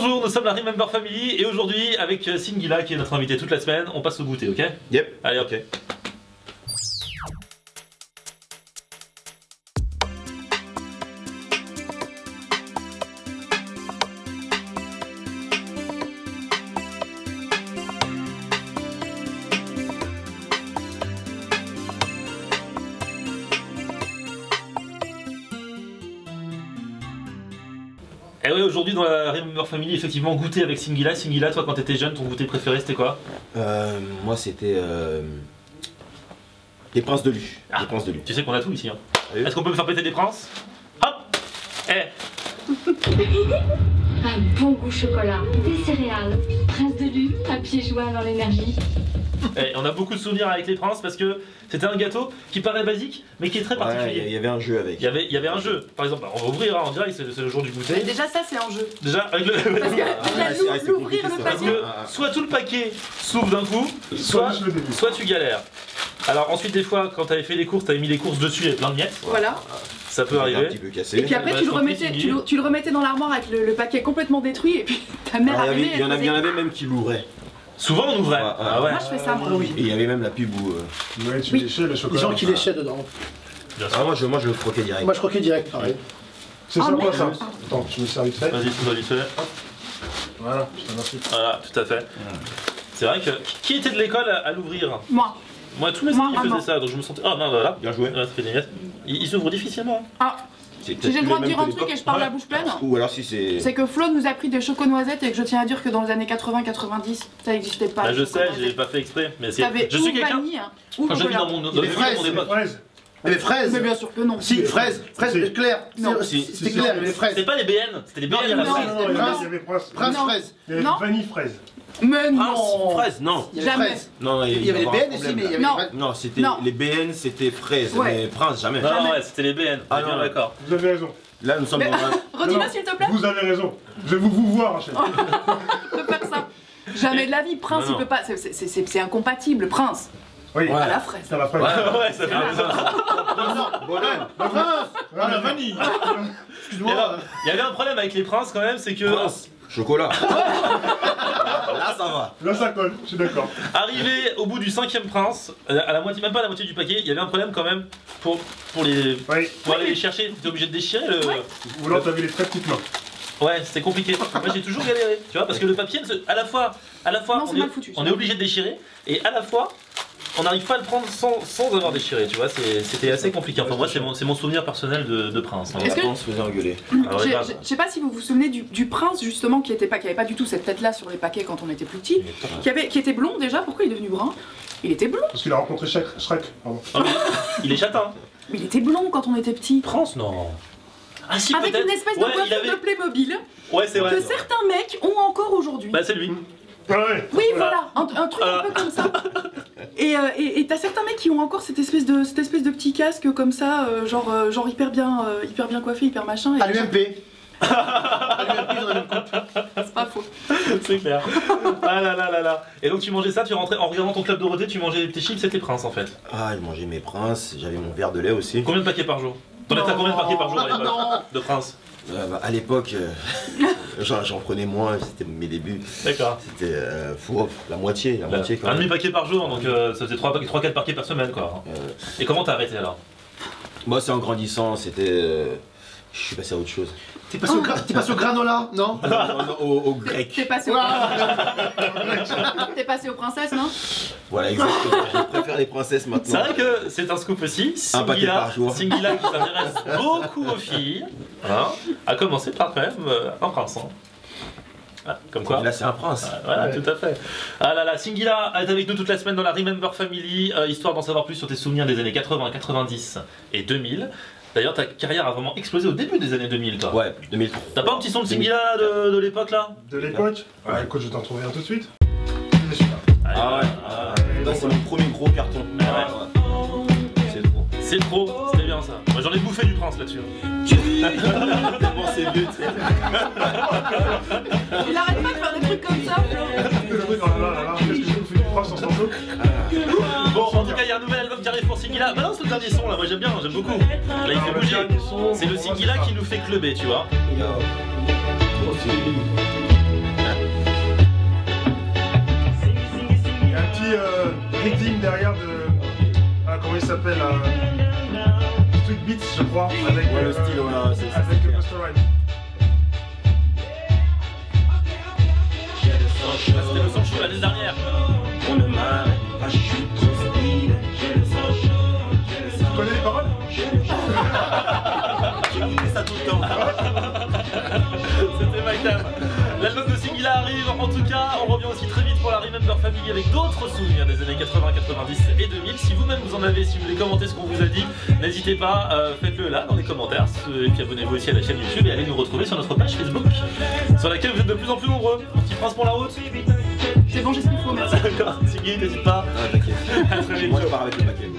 Bonjour, nous sommes la Remember Family et aujourd'hui avec Singila qui est notre invité toute la semaine, on passe au goûter, ok? Yep. Allez, ok. Et oui, aujourd'hui dans la Remember Family, effectivement, goûter avec Singila. Singila, toi quand t'étais jeune, ton goûter préféré c'était quoi? Moi c'était les princes de Lu. Ah. Les princes de Lu. Tu sais qu'on a tout ici, hein. Oui. Est-ce qu'on peut me faire péter des princes? Hop. Un bon goût chocolat, des céréales, prince de Lu, un pied joint dans l'énergie. On a beaucoup de souvenirs avec les princes parce que c'était un gâteau qui paraît basique mais qui est très Ouais, particulier. il y avait un jeu avec. Il y avait un jeu, par exemple, on va ouvrir, hein, on dirait que c'est le jour du goûter. Mais déjà ça c'est un jeu. Déjà, avec le... Parce que ouais, déjà, c'est l'ouvrir compliqué, le ça. Parce paquet. que soit tout le paquet s'ouvre d'un coup, soit tu galères. Alors ensuite des fois, quand t'avais fait les courses, t'avais mis les courses dessus, il y avait plein de miettes. Voilà. Ça peut Un arriver. petit peu cassé. Et puis après Bah, tu je le t'en remettais, prie, tu le remettais dans l'armoire avec le paquet complètement détruit et puis ta mère Alors, arrivait. il y en avait même qui l'ouvraient. Souvent on ouvrait. Ouais, ouais. Ah ouais. Moi je fais ça moi. Et il y avait même la pub où. Ouais, tu Oui. léchais le Les chocolat. gens qui léchaient dedans. Bien sûr. Ah, moi je le croquais direct. Moi je croquais direct, pareil. C'est Ah, sympa merde. ça. Attends, je me sers vite fait. Vas-y, tu dois lui faire. Voilà, je te remercie. Voilà, tout à fait. C'est vrai que qui était de l'école à l'ouvrir? Moi. Moi, tous mes Moi, amis maman. faisaient ça, donc je me sentais. Oh non, voilà. Bien joué. Ouais, ça fait des miettes. Il s'ouvre difficilement. Ah, C'est si peut-être j'ai le plus droit de les dire mêmes un que truc et je l'époque. parle la bouche pleine, Ou alors si c'est. c'est que Flo nous a pris des choco-noisettes et que je tiens à dire que dans les années 80-90, ça n'existait pas. Bah, les je sais, choco-noisettes. j'ai pas fait exprès. Mais c'est. T'avais Je ou suis quelqu'un. vanille, ou Quand je vis chocolat. dans mon Il y avait fraises, mon C'est époque. fraise. Il y avait fraises. Mais bien sûr que non. Si, fraises, fraises Si. claires. Non. C'était clair, il y avait fraises. C'était pas les BN, c'était les BN il y à la avait Non. fin. Non, non, il y Prince. avait prince. Prince Non. fraises. Il y avait Non. vanille fraise. Mais non. Fraise, non. Il y avait Jamais. fraises. Non, Il y avait les avoir un BN aussi, problème, mais il y là. avait Non. les fraises. Non, c'était Non. les BN, c'était fraise, Ouais. mais prince jamais. Non, Jamais. ouais, c'était les BN. Ah, Bien non. d'accord. Vous avez raison. Là, nous sommes Mais- dans un. Redis-le Non. s'il te plaît. Vous avez raison. Je vais vous voir, Rachel. De faire ça. Jamais de la vie, Prince, Non, non. il peut pas. C'est incompatible, Prince. Oui, À la fraise. ça va fraise. Ouais, ça fait Bonhomme. Ah, la vanille. Excuse-moi. Il y avait un problème avec les princes quand même, c'est que Prince. Chocolat. Là, ça va. Là, ça colle, je suis d'accord. arrivé au bout du 5e prince, à la moitié, même pas à la moitié du paquet, il y avait un problème quand même pour Oui. aller les chercher. T'es obligé de déchirer le. Ou alors, t'avais les très petites mains. Ouais, c'était compliqué. Moi j'ai toujours galéré, tu vois, parce que le papier, à la fois Non, on, c'est mal foutu, on est obligé de déchirer, et à la fois on n'arrive pas à le prendre sans avoir déchiré, tu vois, c'était assez compliqué. Enfin, moi, c'est mon souvenir personnel de prince. hein. Est-ce que- On se faisait engueuler. Alors, Je grave. sais pas si vous vous souvenez du prince justement qui avait pas du tout cette tête là sur les paquets quand on était plus petit, qui était blond déjà. Pourquoi il est devenu brun? Il était blond, Parce qu'il a rencontré Shrek. Pardon. Ah, mais il est châtain. mais il était blond quand on était petit. Prince, non. Ah si, Avec peut-être. une espèce de Ouais, il coiffure avait- de Playmobil Ouais, c'est vrai. que certains mecs ont encore aujourd'hui. Bah, c'est lui. Ah ouais. Oui, voilà, un truc un peu comme ça. Et t'as certains mecs qui ont encore cette espèce de petit casque comme ça, genre hyper bien coiffé, hyper machin. À l'UMP. À l'UMP dans la même coupe. C'est pas faux. C'est clair. Ah là là là là. Et donc tu mangeais ça, tu rentrais en regardant ton club Dorothée, tu mangeais tes chips et tes princes en fait. Ah, je mangeais mes princes, j'avais mon verre de lait aussi. Combien de paquets par jour? T'en étais à combien de paquets par jour à l'époque de prince? À l'époque, j'en prenais moins, c'était mes débuts. D'accord. C'était la moitié quand Un même. demi-paquet par jour, donc ça faisait 3-4 paquets par semaine quoi. Et comment t'as arrêté alors? Moi, c'est en grandissant, c'était. Je suis passé à autre chose. T'es passé au granola, non? Non, au grec. T'es passé, T'es passé aux princesses, non? Voilà, exactement. Je préfère les princesses C'est maintenant. vrai que c'est un scoop aussi. Un paquet par jour. Singila qui s'intéresse beaucoup aux filles, hein, a commencé par quand même un prince. Hein. Ah, comme quoi. Là, c'est un prince. Ah, voilà, tout à fait. Ah là là, Singila est avec nous toute la semaine dans la Remember Family, histoire d'en savoir plus sur tes souvenirs des années 80, 90 et 2000. D'ailleurs, ta carrière a vraiment explosé au début des années 2000, toi. Ouais, 2003. T'as pas un petit son de Singila de l'époque là? De l'époque. Ouais, écoute, je vais t'en trouver un tout de suite. Ah ouais. Là, c'est mon premier gros carton. Ah C'est trop. C'est trop, c'était bien ça. Moi j'en ai bouffé du prince là-dessus. Tellement c'est vieux, tu sais. Il arrête pas de faire des trucs comme ça, Flo. Qu'est-ce que j'ai fait du prince en ce morceau? Bon, en tout cas, il y a un nouvel album qui arrive pour Singila. Balance le dernier son là, moi j'aime bien, j'aime beaucoup. Là, il fait bouger. C'est le Singila qui nous fait clubber, tu vois. s'appelle Street Beats, je crois, avec Ouais, le style, voilà, c'est ça. avec c'est clair. Busta Rhymes. C'était le son chaud l'année dernière. Tu connais les paroles? Et ça tout le temps. C'était My Time. L'album de Singila arrive, en tout cas, on revient aussi très vite pour la Remember Family avec d'autres souvenirs des années 80, 90 et 2000. Si vous-même vous en avez, si vous voulez commenter ce qu'on vous a dit, n'hésitez pas, faites-le là dans les commentaires. Et puis abonnez-vous aussi à la chaîne YouTube et allez nous retrouver sur notre page Facebook, sur laquelle vous êtes de plus en plus nombreux. Un petit prince pour la route. C'est bon, j'ai ce qu'il faut, merci. D'accord, Siggy, n'hésite pas. Ah, t'inquiète. À très vite. Moi, je pars avec le paquet.